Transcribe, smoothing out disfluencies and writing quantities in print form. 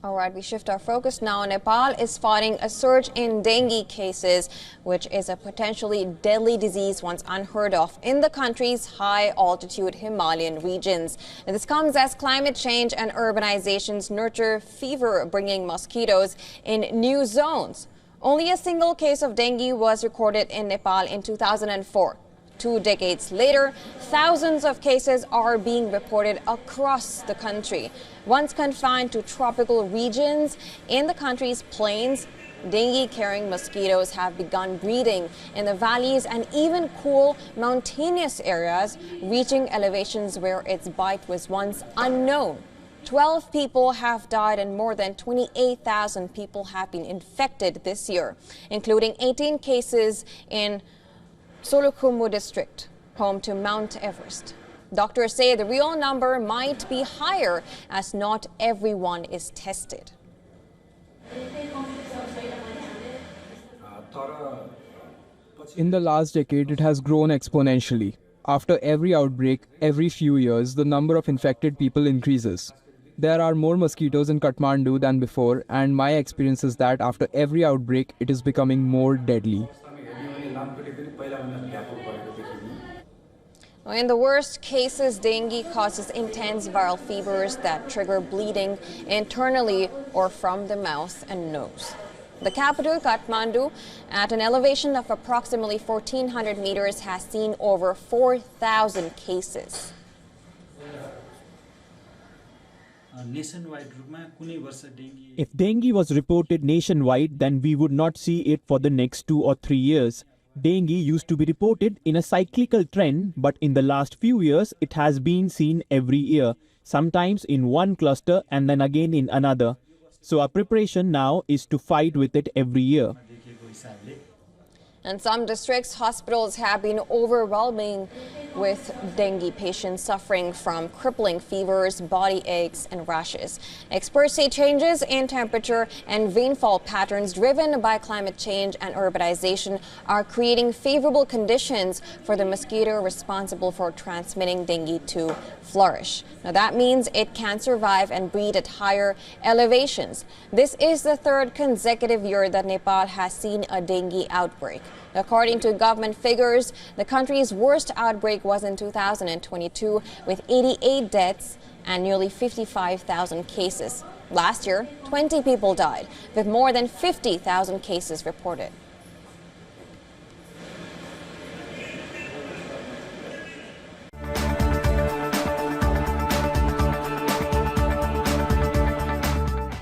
All right, we shift our focus now. Nepal is fighting a surge in dengue cases, which is a potentially deadly disease once unheard of in the country's high-altitude Himalayan regions. And this comes as climate change and urbanizations nurture fever, bringing mosquitoes in new zones. Only a single case of dengue was recorded in Nepal in 2004. 2 decades later, thousands of cases are being reported across the country. Once confined to tropical regions in the country's plains, dengue-carrying mosquitoes have begun breeding in the valleys and even cool mountainous areas, reaching elevations where its bite was once unknown. 12 people have died and more than 28,000 people have been infected this year, including 18 cases in Solukhumbu district, home to Mount Everest. Doctors say the real number might be higher as not everyone is tested. In the last decade, it has grown exponentially. After every outbreak, every few years, the number of infected people increases. There are more mosquitoes in Kathmandu than before, and my experience is that after every outbreak, it is becoming more deadly. In the worst cases, dengue causes intense viral fevers that trigger bleeding internally or from the mouth and nose. The capital, Kathmandu, at an elevation of approximately 1,400 meters, has seen over 4,000 cases. If dengue was reported nationwide, then we would not see it for the next 2 or 3 years. Dengue used to be reported in a cyclical trend, but in the last few years, it has been seen every year, sometimes in one cluster and then again in another. So our preparation now is to fight with it every year. In some districts, hospitals have been overwhelming with dengue patients suffering from crippling fevers, body aches, and rashes. Experts say changes in temperature and rainfall patterns driven by climate change and urbanization are creating favorable conditions for the mosquito responsible for transmitting dengue to flourish. Now that means it can survive and breed at higher elevations. This is the 3rd consecutive year that Nepal has seen a dengue outbreak. According to government figures, the country's worst outbreak was in 2022 with 88 deaths and nearly 55,000 cases. Last year, 20 people died, with more than 50,000 cases reported.